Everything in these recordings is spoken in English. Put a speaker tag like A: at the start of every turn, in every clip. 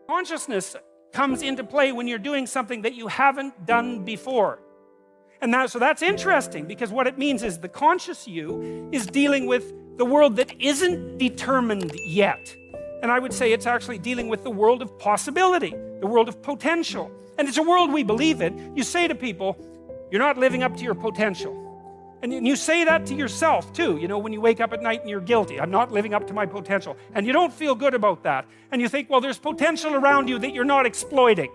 A: Consciousness comes into play when you're doing something that you haven't done before. And so that's interesting, because what it means is the conscious you is dealing with the world that isn't determined yet. And I would say it's actually dealing with the world of possibility, the world of potential. And it's a world we believe in. You say to people, you're not living up to your potential. And you say that to yourself too, when you wake up at night and you're guilty. I'm not living up to my potential. And you don't feel good about that. And you think, well, there's potential around you that you're not exploiting.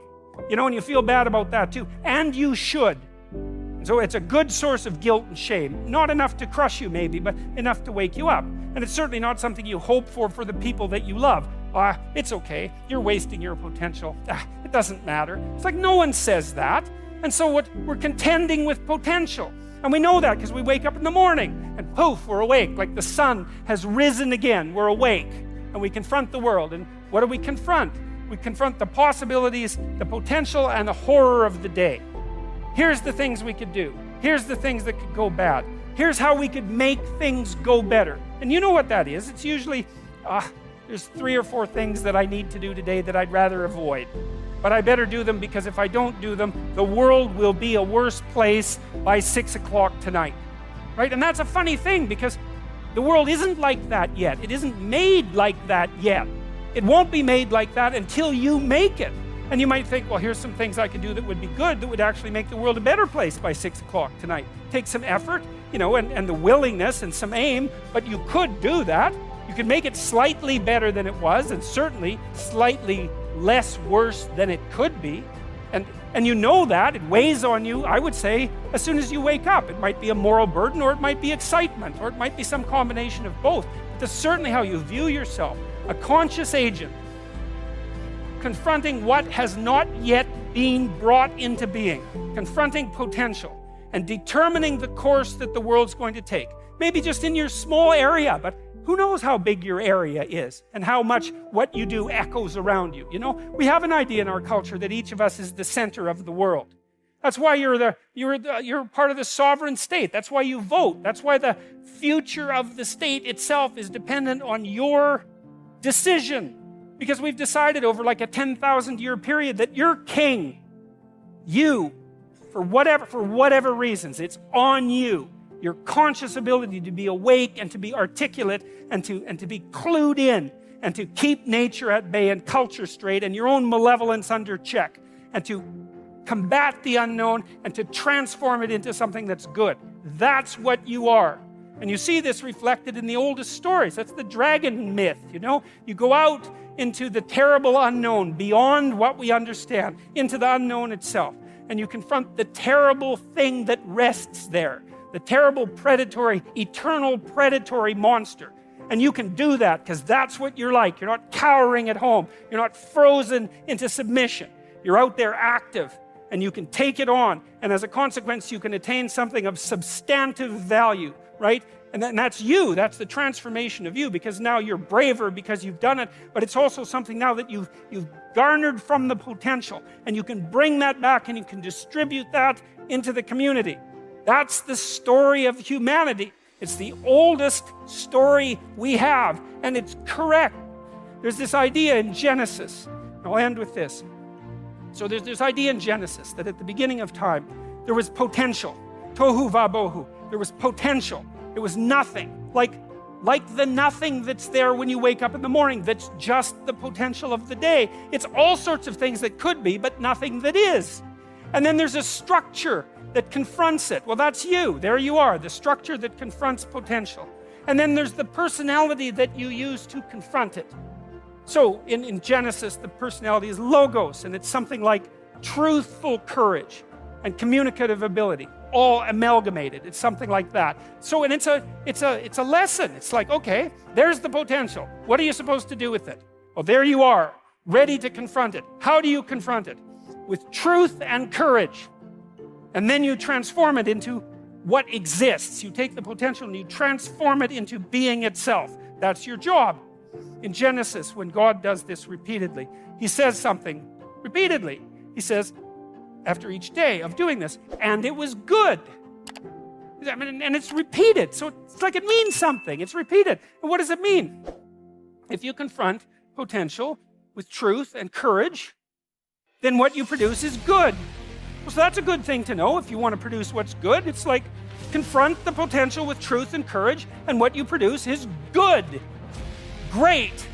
A: And you feel bad about that too. And you should. And so it's a good source of guilt and shame. Not enough to crush you maybe, but enough to wake you up. And it's certainly not something you hope for the people that you love. It's okay. You're wasting your potential. It doesn't matter. It's like no one says that. And so we're contending with potential. And we know that because we wake up in the morning and poof, we're awake. Like the sun has risen again. We're awake. And we confront the world. And what do we confront? We confront the possibilities, the potential, and the horror of the day. Here's the things we could do. Here's the things that could go bad. Here's how we could make things go better. And you know what that is. It's usually, there's 3 or 4 things that I need to do today that I'd rather avoid. But I better do them, because if I don't do them, the world will be a worse place by 6 o'clock tonight. Right? And that's a funny thing, because the world isn't like that yet. It isn't made like that yet. It won't be made like that until you make it. And you might think, well, here's some things I could do that would be good, that would actually make the world a better place by 6 o'clock tonight. Take some effort, and the willingness and some aim, but you could do that. You could make it slightly better than it was, and certainly slightly less worse than it could be. And you know that. It weighs on you, I would say, as soon as you wake up. It might be a moral burden, or it might be excitement, or it might be some combination of both. But that's certainly how you view yourself. A conscious agent confronting what has not yet been brought into being, confronting potential, and determining the course that the world's going to take. Maybe just in your small area, but who knows how big your area is and how much what you do echoes around you. We have an idea in our culture that each of us is the center of the world. That's why you're part of the sovereign state. That's why you vote. That's why the future of the state itself is dependent on your decision. Because we've decided over like a 10,000 year period that you're king. You, for whatever reasons, it's on you. Your conscious ability to be awake and to be articulate and to be clued in and to keep nature at bay and culture straight and your own malevolence under check and to combat the unknown and to transform it into something that's good. That's what you are. And you see this reflected in the oldest stories. That's the dragon myth, You go out into the terrible unknown, beyond what we understand, into the unknown itself. And you confront the terrible thing that rests there. The terrible predatory, eternal predatory monster. And you can do that because that's what you're like. You're not cowering at home. You're not frozen into submission. You're out there active and you can take it on. And as a consequence, you can attain something of substantive value, right? And that's you. That's the transformation of you, because now you're braver because you've done it. But it's also something now that you've garnered from the potential. And you can bring that back and you can distribute that into the community. That's the story of humanity. It's the oldest story we have, and it's correct. There's this idea in Genesis. I'll end with this. So there's this idea in Genesis that at the beginning of time, there was potential. Tohu vabohu. There was potential. It was nothing. Like the nothing that's there when you wake up in the morning, that's just the potential of the day. It's all sorts of things that could be, but nothing that is. And then there's a structure that confronts it. Well, that's you. There you are, the structure that confronts potential. And then there's the personality that you use to confront it. So in Genesis, the personality is logos, and it's something like truthful courage and communicative ability, all amalgamated. It's something like that. So, and it's a lesson. It's like, okay, there's the potential. What are you supposed to do with it? Well, there you are, ready to confront it. How do you confront it? With truth and courage. And then you transform it into what exists. You take the potential and you transform it into being itself. That's your job. In Genesis, when God does this repeatedly, he says something repeatedly. He says, after each day of doing this, and it was good. And it's repeated. So it's like it means something. It's repeated. And what does it mean? If you confront potential, with truth and courage, then what you produce is good. Well, so that's a good thing to know if you want to produce what's good. It's like confront the potential with truth and courage, and what you produce is good. Great.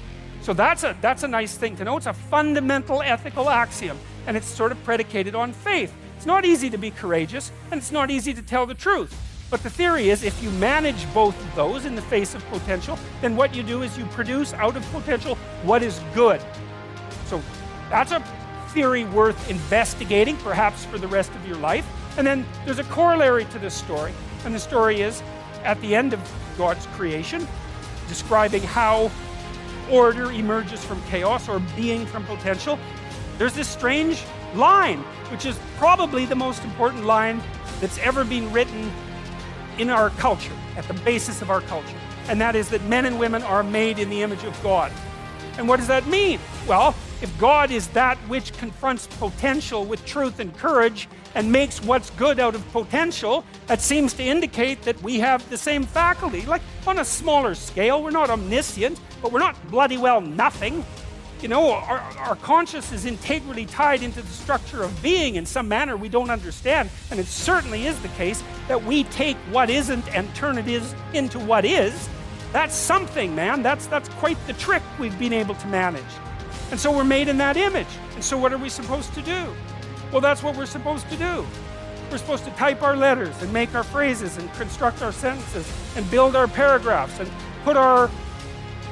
A: So that's a nice thing to know. It's a fundamental ethical axiom, and it's sort of predicated on faith. It's not easy to be courageous, and it's not easy to tell the truth. But the theory is if you manage both of those in the face of potential, then what you do is you produce out of potential what is good. So that's a theory worth investigating, perhaps for the rest of your life. And then there's a corollary to this story. And the story is at the end of God's creation, describing how order emerges from chaos or being from potential. There's this strange line, which is probably the most important line that's ever been written in our culture, at the basis of our culture. And that is that men and women are made in the image of God. And what does that mean? Well, if God is that which confronts potential with truth and courage and makes what's good out of potential, that seems to indicate that we have the same faculty. Like on a smaller scale, we're not omniscient, but we're not bloody well nothing. You know, our conscience is integrally tied into the structure of being in some manner we don't understand. And it certainly is the case that we take what isn't and turn it into what is. That's something, man. That's quite the trick we've been able to manage. And so we're made in that image. And so what are we supposed to do? Well, that's what we're supposed to do. We're supposed to type our letters and make our phrases and construct our sentences and build our paragraphs and put our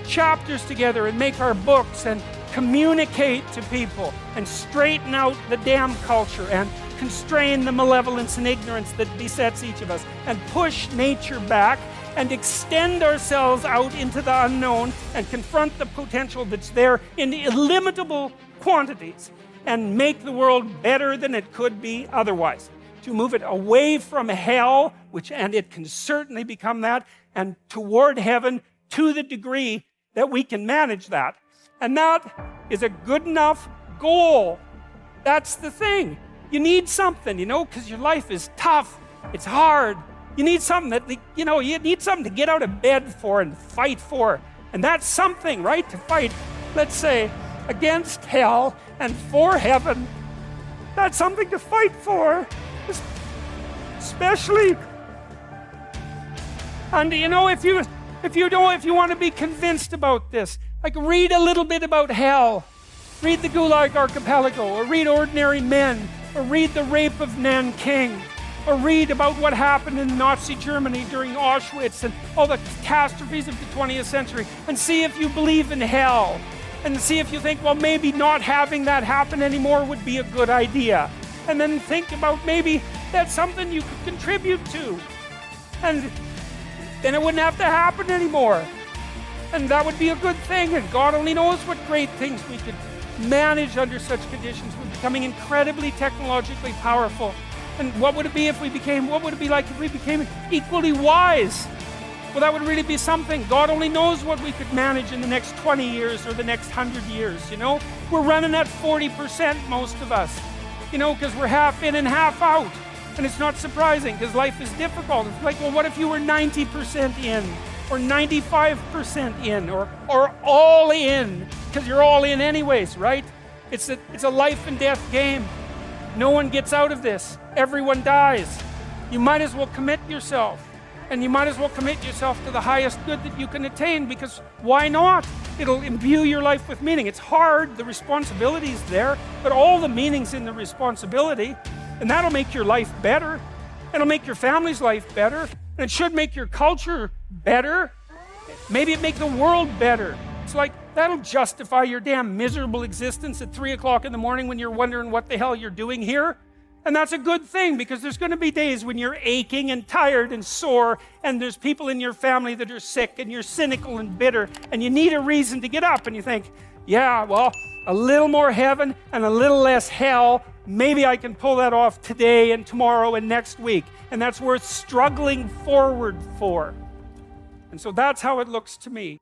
A: chapters together and make our books and communicate to people and straighten out the damn culture and constrain the malevolence and ignorance that besets each of us and push nature back and extend ourselves out into the unknown and confront the potential that's there in illimitable quantities and make the world better than it could be otherwise. To move it away from hell, and it can certainly become that, and toward heaven to the degree that we can manage that. And that is a good enough goal. That's the thing. You need something, you know, because your life is tough. It's hard. You need something that, you know, you need something to get out of bed for and fight for. And that's something, right? To fight, let's say, against hell and for heaven. That's something to fight for. Especially, and you know, if you want to be convinced about this, like read a little bit about hell. Read the Gulag Archipelago, or read Ordinary Men, or read the rape of Nanking, or read about what happened in Nazi Germany during Auschwitz and all the catastrophes of the 20th century, and see if you believe in hell, and see if you think, well, maybe not having that happen anymore would be a good idea. And then think about maybe that's something you could contribute to, and then it wouldn't have to happen anymore. And that would be a good thing, and God only knows what great things we could manage under such conditions. We're becoming incredibly technologically powerful. And what would it be like if we became equally wise? Well, that would really be something. God only knows what we could manage in the next 20 years or the next 100 years, you know? We're running at 40%, most of us, you know, because we're half in and half out. And it's not surprising, because life is difficult. It's like, well, what if you were 90% in, or 95% in, or all in? Because you're all in anyways, right? It's a life and death game. No one gets out of this. Everyone dies. You might as well commit yourself. And you might as well commit yourself to the highest good that you can attain, because why not? It'll imbue your life with meaning. It's hard, the responsibility is there, but all the meaning's in the responsibility, and that'll make your life better. It'll make your family's life better, and it should make your culture better. Maybe it make the world better. It's like, that'll justify your damn miserable existence at 3 o'clock in the morning when you're wondering what the hell you're doing here. And that's a good thing, because there's going to be days when you're aching and tired and sore, and there's people in your family that are sick, and you're cynical and bitter, and you need a reason to get up, and you think, yeah, well, a little more heaven and a little less hell, maybe I can pull that off today and tomorrow and next week. And that's worth struggling forward for. And so that's how it looks to me.